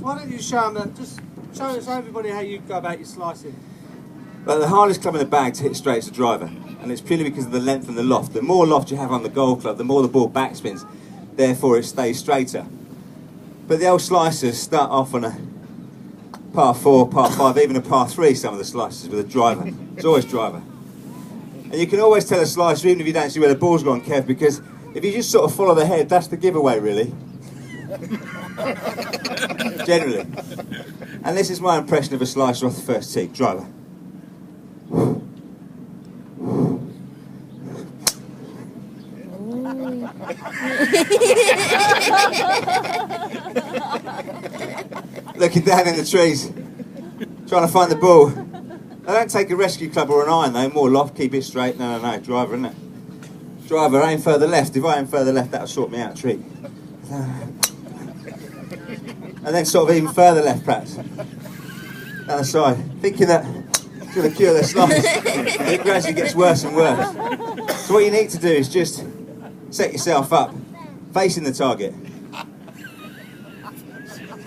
why don't you show them that? Just show everybody how you go about your slicing. Well, the hardest club in the bag to hit straight is the driver, and it's purely because of the length and the loft. The more loft you have on the golf club, the more the ball backspins, therefore it stays straighter. But the old slicers start off on a par 4, par 5, even a par 3, some of the slicers with a driver. It's always driver. And you can always tell a slicer, even if you don't see where the ball's gone, Kev, because if you just sort of follow the head, that's the giveaway, really. Generally. And this is my impression of a slicer off the first tee, driver. Looking down in the trees, trying to find the ball. I don't take a rescue club or an iron though, more loft, keep it straight. No, driver, isn't it? Driver, aim further left. If I aim further left, that'll sort me out a treat. And then sort of even further left, perhaps. Down the side, thinking that it's going to cure their slice. It gradually gets worse and worse. So what you need to do is just set yourself up, facing the target.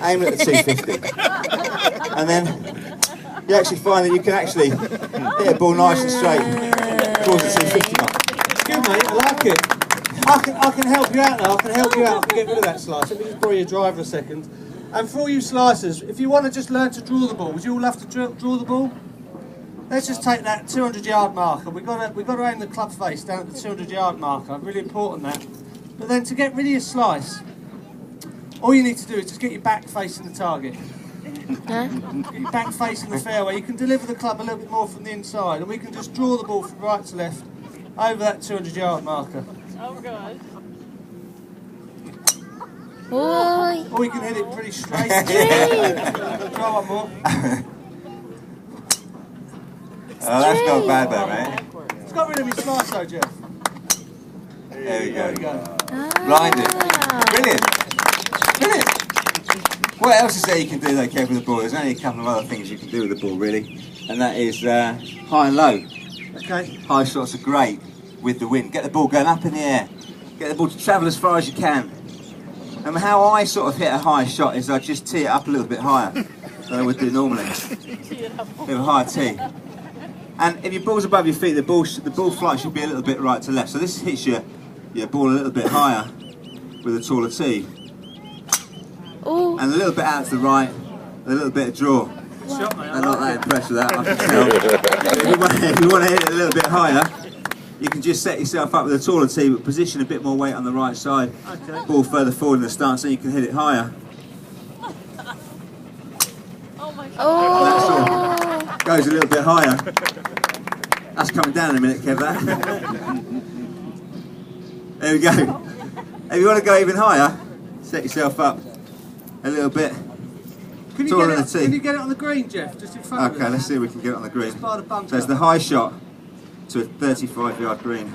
Aim at the 250. And then you actually find that you can actually hit a ball nice and straight towards the 250 mark. It's good, mate, I like it. I can help you out now, I can help you out. I can get rid of that slice. Let me just borrow your driver a second. And for all you slicers, if you want to just learn to draw the ball, would you all love to draw the ball? Let's just take that 200-yard marker. We've got to aim the club face down at the 200-yard marker. Really important that. But then to get rid of your slice, all you need to do is just get your back facing the target. Get your back facing the fairway. You can deliver the club a little bit more from the inside, and we can just draw the ball from right to left over that 200-yard marker. Oh God. Or we can hit it pretty straight. Try one more. Oh, that's not bad though, mate. It's got rid of his slice though, Jeff. There we go. Ah. Blinded. Brilliant. Brilliant. What else is there you can do though, Kev, with the ball? There's only a couple of other things you can do with the ball, really. And that is high and low. Okay. High shots are great with the wind. Get the ball going up in the air. Get the ball to travel as far as you can. And how I sort of hit a high shot is I just tee it up a little bit higher than I would do normally. With a higher tee. And if your ball's above your feet, the ball flight should be a little bit right to left. So this hits your ball a little bit higher with a taller tee. Ooh. And a little bit out to the right, a little bit of draw. Shot, mate. I'm not that impressed with that, I can tell. If you want to hit it a little bit higher, you can just set yourself up with a taller tee, but position a bit more weight on the right side. Okay. Ball further forward in the stance, so you can hit it higher. Oh my God. And that sort of goes a little bit higher. That's coming down in a minute, Kev, that. There we go. If you want to go even higher, set yourself up a little bit taller than the tee. Can you get it on the green, Jeff? Just in front of us? Okay, let's see if we can get it on the green. Just by the bunker. So it's the high shot to a 35-yard green.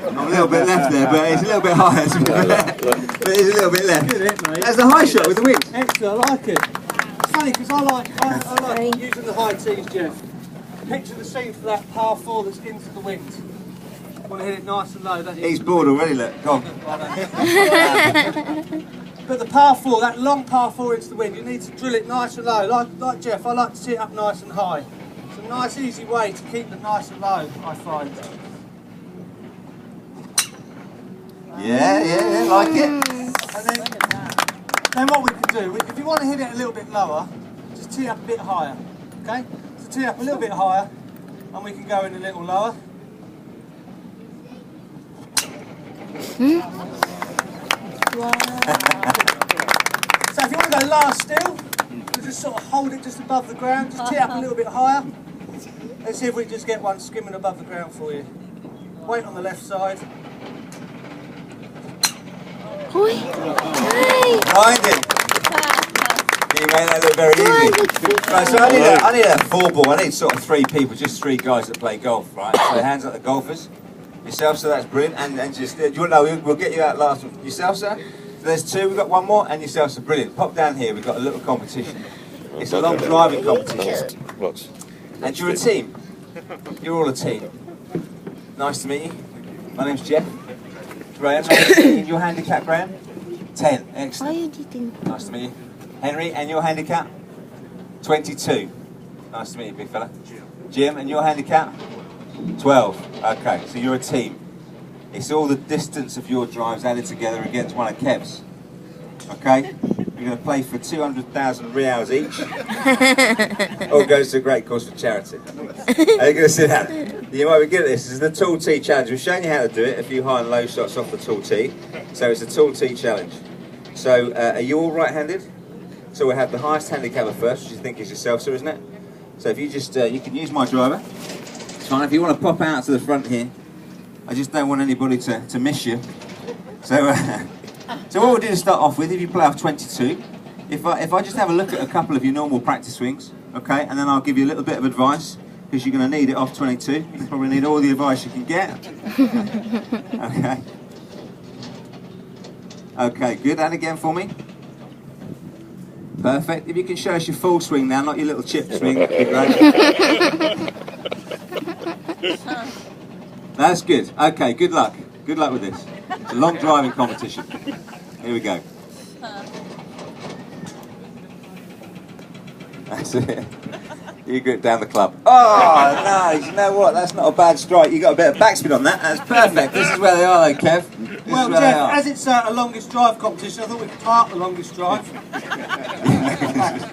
I'm a little bit left there, but it's a little bit higher. But it's a little bit left. Good hit, mate. That's the high shot with the wind. Excellent, I like it. It's funny because I like using the high tees, Jeff. Picture the scene for that par 4 that's into the wind. Want to hit it nice and low, don't you? He's bored already, look. Go on. But the par 4, that long par 4 into the wind, you need to drill it nice and low. Like Jeff, I like to tee it up nice and high. It's a nice, easy way to keep it nice and low, I find. Yeah, like it. And then what we can do, if you want to hit it a little bit lower, just tee up a bit higher. Okay? So tee up a little bit higher, and we can go in a little lower. Wow. So if you want to go lower still, you just sort of hold it just above the ground, just tee up a little bit higher. Let's see if we can just get one skimming above the ground for you. Weight on the left side. Oi. Blinding. You made that look very easy. Right, so I need a 4-ball. I need sort of 3 people, just 3 guys that play golf, right? So hands up the golfers. Yourself, so that's brilliant. And just, do you want to know, we'll get you out last. Yourself, sir? So there's 2, we've got 1 more, and yourself, so brilliant. Pop down here, we've got a little competition. It's a long driving competition. And you're a team. You're all a team. Nice to meet you. My name's Jeff. Graham, your handicap, Graham? 10. Why Excellent. did you think? Nice to meet you. Henry, and your handicap? 22. Nice to meet you, big fella. Jim, and your handicap? 12. Okay, so you're a team. It's all the distance of your drives added together against one of Kev's. Okay? You're going to play for 200,000 reals each. All goes to a great cause for charity. Are you going to sit down? You might be good at this. This is the tall tee challenge. We've shown you how to do it, a few high and low shots off the tall tee. So it's a tall tee challenge. So are you all right-handed? So we'll have the highest handicapper first, which you think is yourself, sir, isn't it? So if you just, you can use my driver. It's fine. If you want to pop out to the front here, I just don't want anybody to miss you. So, so what we'll do to start off with, if you play off 22, if I just have a look at a couple of your normal practice swings, okay, and then I'll give you a little bit of advice, because you're going to need it off 22. You probably need all the advice you can get. Okay. Okay, good. And again for me. Perfect. If you can show us your full swing now, not your little chip swing, that'd be great. That's good. Okay, good luck. Good luck with this. It's a long driving competition. Here we go. That's it. You get down the club. Oh, nice. You know what? That's not a bad strike. You got a bit of backspin on that. That's perfect. This is where they are, though, Kev. This Well, is where they Jeff, are. as it's a longest drive competition, I thought we could park the longest drive.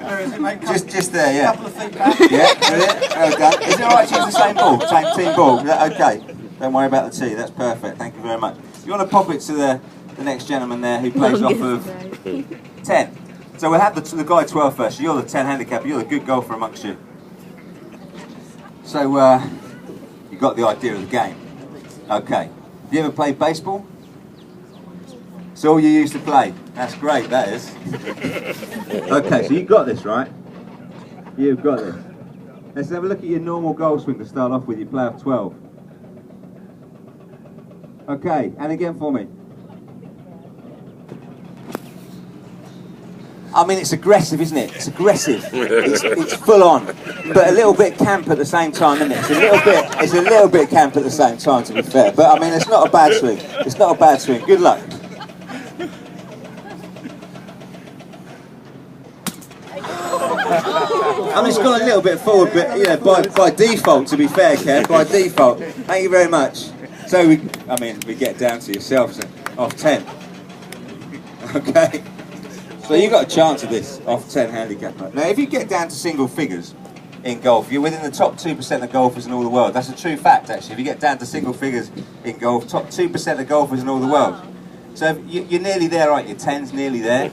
Where is it, mate? Just there, yeah. A couple of feet back. Yeah, brilliant. Well done. Is it alright to use the same ball? Same team ball? Is that okay? Don't worry about the tee. That's perfect. Thank you very much. You want to pop it to the next gentleman there who plays off of 10. So we'll have the guy 12 first. You're the 10 handicapper. You're the good golfer amongst you. So you got the idea of the game. Okay. Have you ever played baseball? It's all you used to play. That's great, that is. Okay, so you got this, right? You've got this. Let's have a look at your normal golf swing to start off with. You play off 12. Okay, and again for me. I mean, it's aggressive, isn't it? It's aggressive. It's full on, but a little bit camp at the same time, isn't it? It's a little bit camp at the same time, to be fair. But I mean, it's not a bad swing. It's not a bad swing. Good luck. I mean, it's gone a little bit forward, but you know, by default, to be fair, Kev, by default. Thank you very much. So we get down to yourself off 10. Okay. So you got a chance of this off 10 handicap. Now, if you get down to single figures in golf, you're within the top 2% of golfers in all the world. That's a true fact, actually. If you get down to single figures in golf, top 2% of golfers in all the world. So you're nearly there, aren't you? 10's nearly there.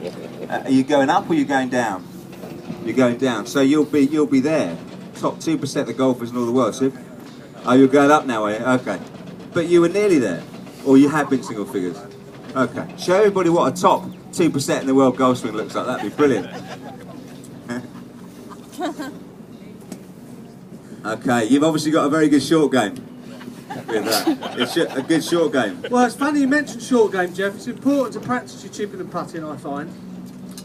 Are you going up or are you going down? You're going down. So you'll be there. Top 2% of golfers in all the world. So, you're going up now, are you? Okay. But you were nearly there, or you have been single figures. Okay. Show everybody what a top 2% in the world golf swing looks like. That'd be brilliant. Okay, you've obviously got a very good short game with that. It's a good short game. Well, it's funny you mentioned short game, Jeff. It's important to practice your chipping and putting, I find.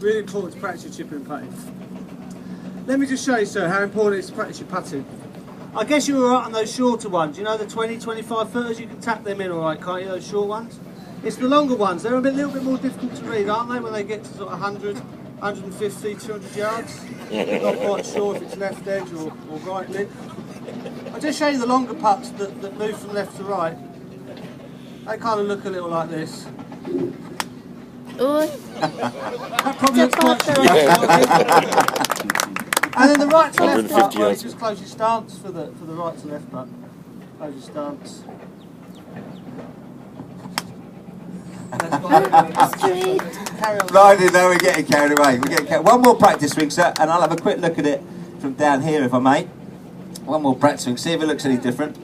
Really important to practice your chipping and putting. Let me just show you, sir, how important it is to practice your putting. I guess you were right on those shorter ones. You know, the 20, 25 footers, you can tap them in all right, can't you, those short ones? It's the longer ones. They're little bit more difficult to read, aren't they, when they get to sort of 100, 150, 200 yards? Not quite sure if it's left edge or right lip. I'll just show you the longer putts that move from left to right. They kind of look a little like this. That probably looks quite strange. And then the right to left putt, where you just close your stance for the right to left putt. Close your stance. Blinded, no, we're getting carried away. One more practice swing, sir, and I'll have a quick look at it from down here, if I may. One more practice swing, see if it looks any different.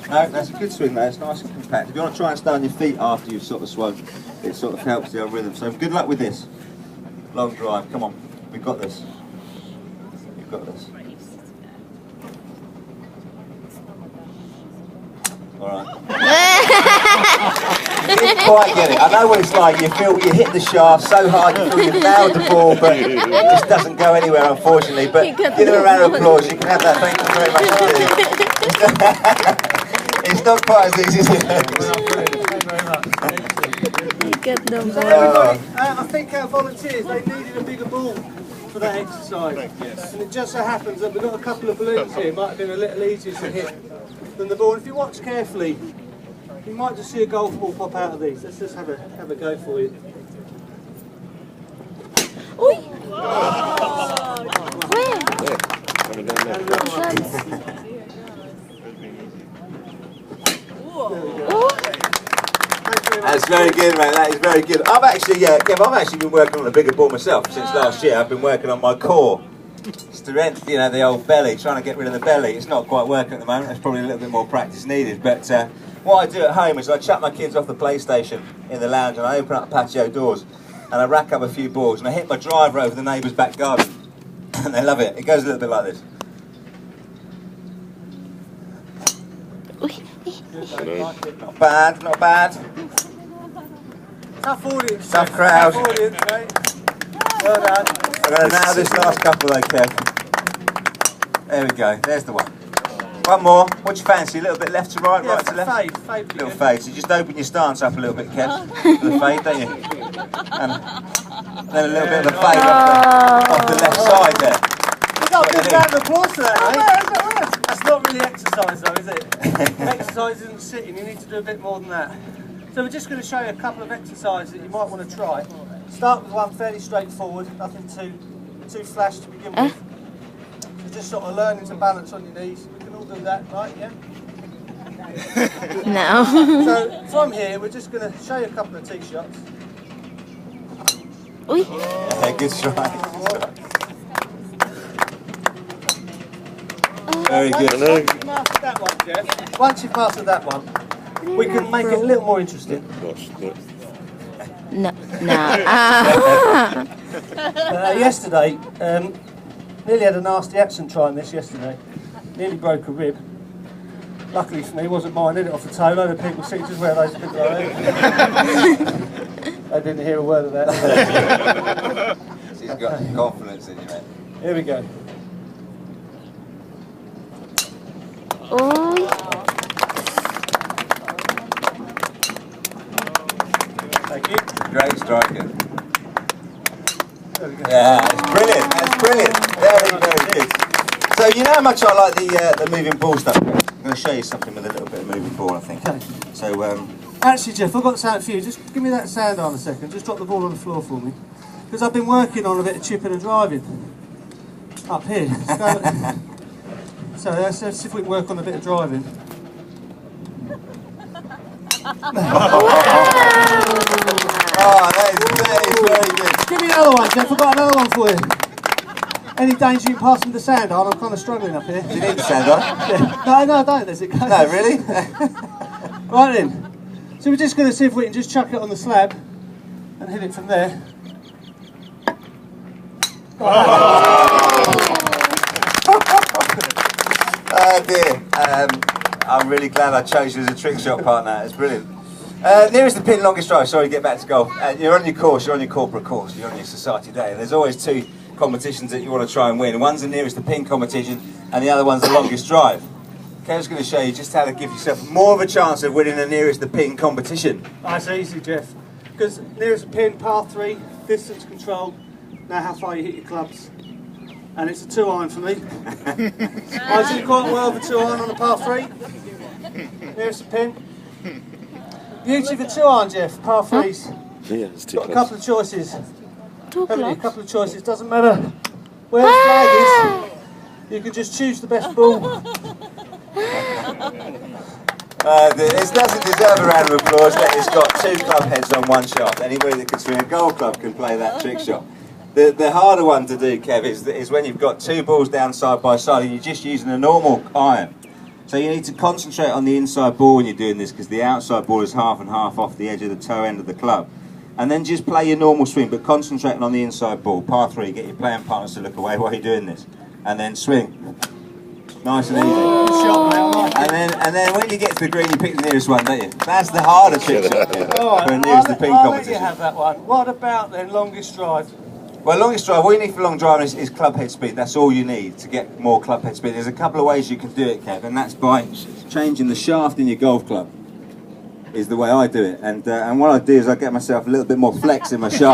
No, that's a good swing, though. It's nice and compact. If you want to try and stay on your feet after you've sort of swung, it sort of helps the old rhythm. So good luck with this. Long drive, come on. We've got this. We've got this. Alright. Didn't quite get it. I know what it's like. You hit the shaft so hard, you feel you've nailed the ball, but it just doesn't go anywhere, unfortunately. But give them a round of applause. You can have that. Thank you very much. It's not quite as easy as it looks. Thank you very much. Get the ball. Everybody, I think our volunteers, they needed a bigger ball for that exercise. And it just so happens that we've got a couple of balloons here. It might have been a little easier to hit than the ball. If you watch carefully, you might just see a golf ball pop out of these. Let's just have a go for you. Oi! Where? Oh! That's very good, mate. That is very good. I've actually, Kev, I've actually been working on a bigger ball myself since last year. I've been working on my core strength, you know, the old belly, trying to get rid of the belly. It's not quite working at the moment. There's probably a little bit more practice needed. But what I do at home is I chuck my kids off the PlayStation in the lounge and I open up the patio doors and I rack up a few balls and I hit my driver over the neighbour's back garden. And they love it. It goes a little bit like this. Not bad, not bad. Tough audience. Tough crowd. Tough audience, mate. Well done. I'm going to nail this last couple though, Kev. There we go, there's the one. One more. What do you fancy? A little bit left to right, right to left? Fade. Little fade. So you just open your stance up a little bit, Kev. For the fade, don't you? And then a little bit of a fade off the left side there. We've got a good round of applause for that, mate. That's not really exercise though, is it? Exercise isn't sitting, you need to do a bit more than that. So we're just going to show you a couple of exercises that you might want to try. Start with one fairly straightforward, nothing too flash to begin with. So just sort of learning to balance on your knees. We can all do that, right? Yeah? No. So from here, we're just going to show you a couple of tee shots. Oi! Yeah, good try. Very good. Once you've mastered that one, Jeff, once you've mastered that one, we can make it a little more interesting. No. Yesterday, nearly had a nasty accident trying this yesterday. Nearly broke a rib. Luckily for me, it wasn't mine, hit it off the toe. A load of people see just wear those big like I didn't hear a word of that. She's got confidence in you, mate. Here we go. Oi! Thank you. Great striker. There we go. Yeah, it's brilliant. That's brilliant. Very, very good. So you know how much I like the moving ball stuff. I'm going to show you something with a little bit of moving ball, I think. Okay. So Actually, Jeff, I've got something for you. Just give me that sand on a second. Just drop the ball on the floor for me. Because I've been working on a bit of chipping and driving up here. So let's see if we can work on a bit of driving. oh, that is very good. Give me another one, Jeff. I've got another one for you. Any danger you can pass me the sand on? I'm kind of struggling up here. Do you need the sand on? Yeah. No, I don't. There's it goes. No, really? Right then. So we're just going to see if we can just chuck it on the slab and hit it from there. Oh dear. I'm really glad I chose you as a trick shot partner. It's brilliant. Nearest the pin, longest drive. Sorry to get back to golf. You're on your course, you're on your corporate course, you're on your society day. And there's always two competitions that you want to try and win. One's the nearest the pin competition and the other one's the longest drive. Kev's going to show you just how to give yourself more of a chance of winning the nearest the pin competition. That's easy, Jeff. Because nearest the pin, par 3, distance control, know how far you hit your clubs. And it's a 2-iron for me. I do quite well with a 2-iron on a par 3. Nearest the pin. Beauty of a 2-iron, Jeff, par 3s. Yeah, it's too Got a couple of choices. Two Haven't you? A clubs. couple of choices. Doesn't matter where the flag is. You can just choose the best ball. It doesn't deserve a round of applause that it's got two club heads on one shot. Anybody that can swing a golf club can play that trick shot. The harder one to do, Kev, is when you've got two balls down side by side and you're just using a normal iron. So you need to concentrate on the inside ball when you're doing this because the outside ball is half and half off the edge of the toe end of the club. And then just play your normal swing, but concentrating on the inside ball. Par 3, get your playing partners to look away while you're doing this. And then swing. Nice and easy. And then when you get to the green, you pick the nearest one, don't you? That's the harder trick shot for the nearest the pin I'll let you competition. have that one. What about then longest drive? Well, longest drive, all you need for long driving is club head speed. That's all you need to get more club head speed. There's a couple of ways you can do it, Kev, and that's by changing the shaft in your golf club. is the way I do it. And what I do is I get myself a little bit more flex in my shot.